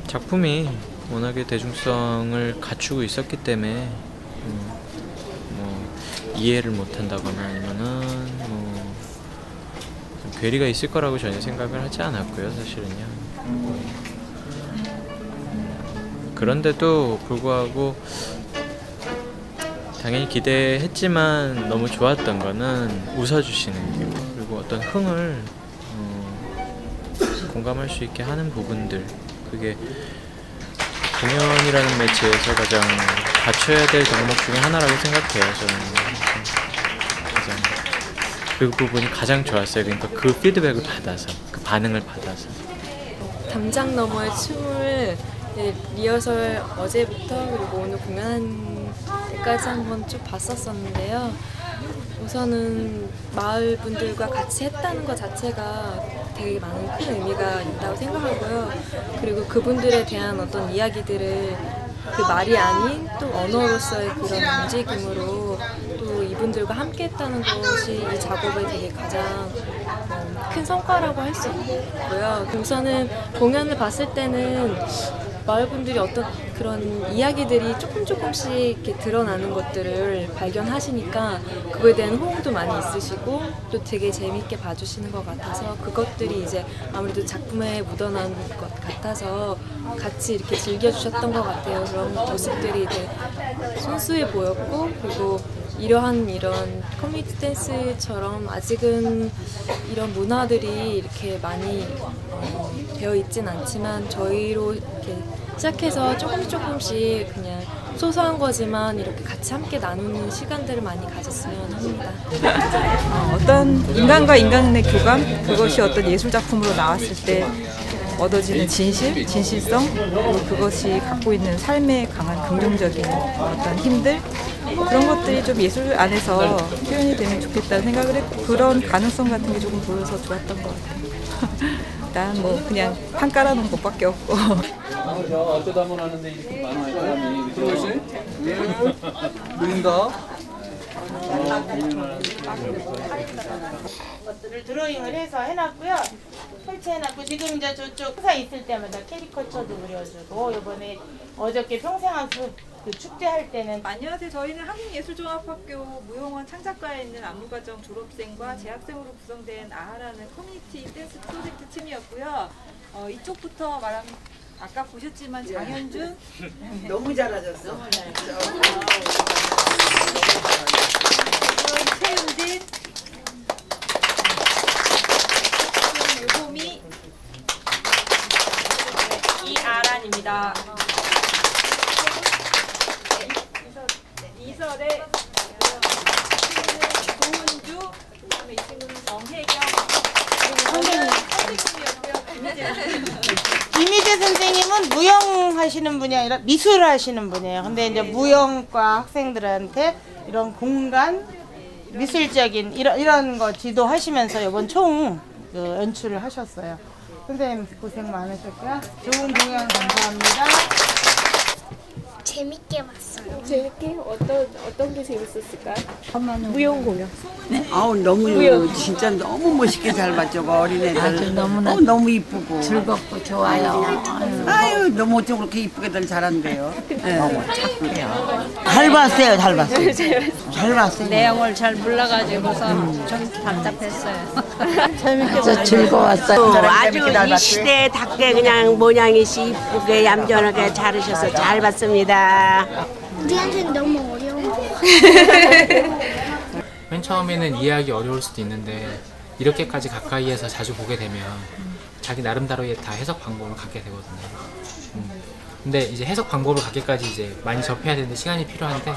작품이 워낙에 대중성을 갖추고 있었기 때문에 뭐 이해를 못한다거나 아니면은 뭐 괴리가 있을 거라고 전혀 생각을 하지 않았고요, 사실은요. 그런데도 불구하고 당연히 기대했지만 너무 좋았던 거는 웃어주시는 게, 그리고 어떤 흥을 공감할 수 있게 하는 부분들, 그게 공연이라는 매체에서 가장 갖춰야 될 덕목 중에 하나라고 생각해요. 저는 가장 그 부분이 가장 좋았어요. 그러니까 그 피드백을 받아서, 그 반응을 받아서. 담장 너머의 춤을 리허설 어제부터 그리고 오늘 공연한 때까지 한번 쭉 봤었었는데요. 우선은 마을 분들과 같이 했다는 것 자체가 되게 많은 큰 의미가 있다고 생각하고요. 그리고 그분들에 대한 어떤 이야기들을 그 말이 아닌 또 언어로서의 그런 움직임으로 또 이분들과 함께 했다는 것이 이 작업의 되게 가장 큰 성과라고 할 수 있고요. 우선은 공연을 봤을 때는 마을분들이 어떤 그런 이야기들이 조금씩 이렇게 드러나는 것들을 발견하시니까 그거에 대한 호응도 많이 있으시고 또 되게 재밌게 봐주시는 것 같아서 그것들이 이제 아무래도 작품에 묻어나는 것 같아서 같이 이렇게 즐겨주셨던 것 같아요. 그런 모습들이 되게 순수해 보였고, 그리고 이런 커뮤니티 댄스처럼 아직은 이런 문화들이 이렇게 많이 되어 있진 않지만 저희로 이렇게 시작해서 조금씩 그냥 소소한 거지만 이렇게 같이 함께 나누는 시간들을 많이 가졌으면 합니다. 어떤 인간과 인간의 교감, 그것이 어떤 예술 작품으로 나왔을 때 얻어지는 진실성, 그리고 그것이 갖고 있는 삶에 강한 긍정적인 어떤 힘들, 그런 것들이 좀 예술 안에서 표현이 되면 좋겠다는 생각을 했고, 그런 가능성 같은 게 조금 보여서 좋았던 것 같아요. 난 뭐 그냥 판 깔아놓은 것밖에 없고. 어쩌다 보면 하는데 이렇게 많아요 사람이. 그러지? 누군가? 것들을 드로잉을 해서 해놨고요. 설치해놨고 지금 이제 저쪽 행사 있을 때마다 캐리커처도 그려주고 이번에 어저께 평생학습 그 축제할 때는 안녕하세요. 저희는 한국예술종합학교 무용원 창작과에 있는 안무과정 졸업생과 재학생으로 구성된 아하라는 커뮤니티 댄스 프로젝트 팀이었고요. 이쪽부터 말하면 아까 보셨지만 장현준 너무 잘하셨어. 최윤진, 유보미, 이아란입니다. 이설의 도은주, 그다음에 이 친구는 정혜경, 김희재 선생님은 무용 하시는 분이 아니라 미술 하시는 분이에요. 근데 이제 무용과 학생들한테 이런 공간, 미술적인 이런 거 지도하시면서 이번 총 그 연출을 하셨어요. 선생님 고생 많으셨고요. 좋은 공연 감사합니다. 재밌게 봤어요. 재밌게? 어떤 게 재밌었을까요? 무용 공연. 아우 너무 진짜 너무 멋있게 잘 봤죠. 어린애들. 아주 너무나 너무 이쁘고 즐겁고 좋아요. 아유 너무 어쩜 그렇게 이쁘게들 잘한대요. 너무 착해요. 잘 봤어요, 잘 봤어요. 잘 봤어요. 내용을 잘 몰라가지고서 좀 답답했어요. 재밌게 즐거웠어요. 아주 이 시대에 닿게 그냥 모양이시 이쁘게 얌전하게 잘하셔서 잘 봤습니다. 우리한테는 너무 어려워. 맨 처음에는 이해하기 어려울 수도 있는데 이렇게까지 가까이에서 자주 보게 되면 자기 나름대로의 다 해석 방법을 갖게 되거든요. 근데 이제 해석 방법을 갖기까지 이제 많이 접해야 되는데 시간이 필요한데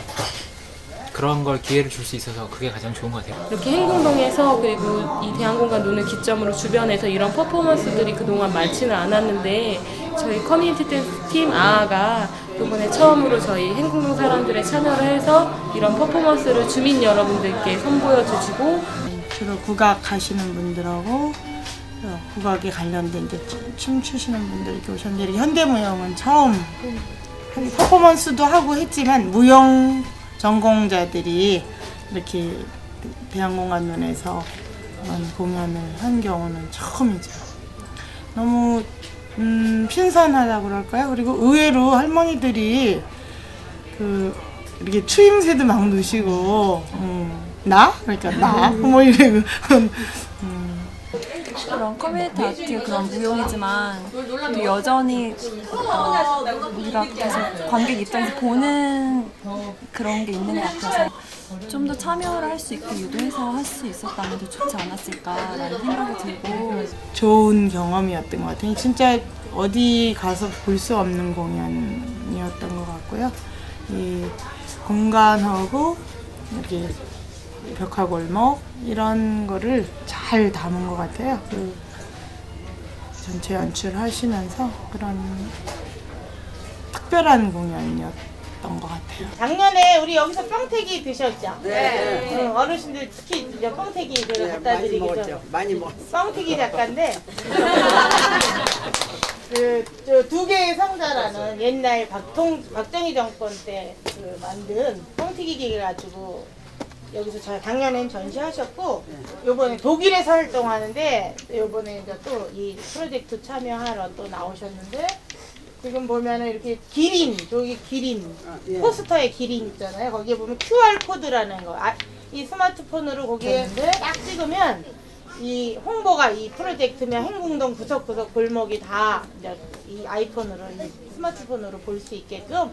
그런 걸 기회를 줄 수 있어서 그게 가장 좋은 것 같아요. 이렇게 행궁동에서 그리고 이 대한공간 눈을 기점으로 주변에서 이런 퍼포먼스들이 그동안 많지는 않았는데 저희 커뮤니티 댄스 팀 아아가 이번에 처음으로 저희 행궁동 사람들의 참여를 해서 이런 퍼포먼스를 주민 여러분들께 선보여 주시고 주로 국악 하시는 분들하고 국악에 관련된 이제 춤 추시는 분들이 이렇게 오셨는데 현대무용은 처음 퍼포먼스도 하고 했지만 무용 전공자들이 이렇게 대한공간 눈에서 공연을 한 경우는 처음이죠. 너무 신선하다고 그럴까요? 그리고 의외로 할머니들이 이렇게 추임새도 막 넣으시고 나? 그러니까 나? 뭐 이러고 그런 커뮤니티 아트 그런 무용이지만 또 여전히 우리가 계속 관객 입장에서 보는 그런 게 있는 것 같아서 좀 더 참여를 할 수 있게 유도해서 할 수 있었다면 더 좋지 않았을까라는 생각이 들고 좋은 경험이었던 것 같아요. 진짜 어디 가서 볼 수 없는 공연이었던 것 같고요. 이 공간하고 여기 벽화골목 이런 거를 잘 담은 것 같아요. 그 전체 연출하시면서 그런 특별한 공연이었던 것 같아요. 작년에 우리 여기서 뻥튀기 드셨죠? 네. 어르신들 특히 이제 뻥튀기를 갖다 드리기도 많이 먹었어요. 뻥튀기 작가인데 저 두 개의 상자라는 옛날 박정희 정권 때 만든 뻥튀기 기계 가지고 여기서 작년엔 전시하셨고 요번에 독일에서 활동하는데 요번에 이제 또 이 프로젝트 참여하러 또 나오셨는데 지금 보면은 이렇게 기린 저기 기린 포스터에 기린 있잖아요. 거기에 보면 QR 코드라는 거 이 스마트폰으로 거기에 딱 찍으면 이 홍보가 이 프로젝트면 행궁동 구석구석 골목이 다 이제 이 아이폰으로 이 스마트폰으로 볼 수 있게끔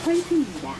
홀트입니다.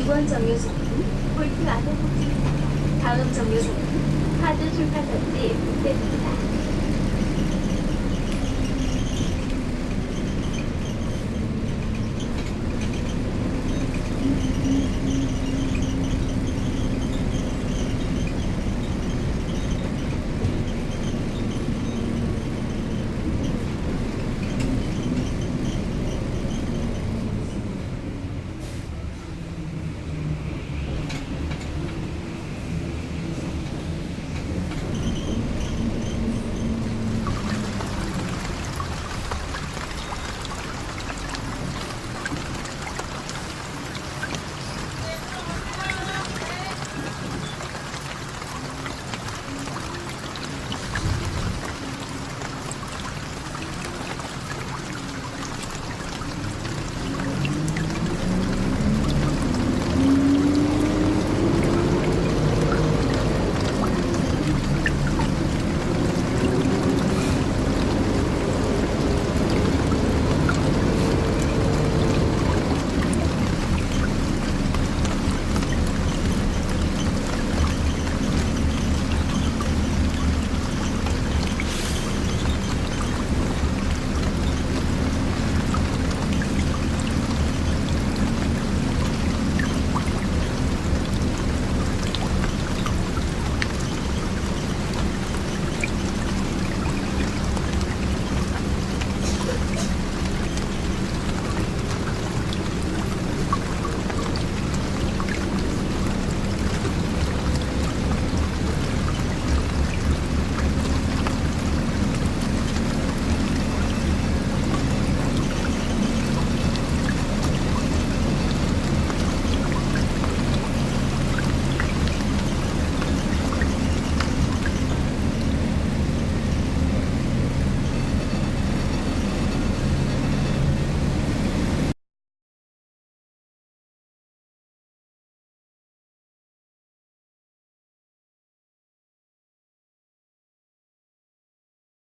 이번 정류소는 홀트 안내복지입니다. 다음 정류소는 파주 출판단지 북대입니다.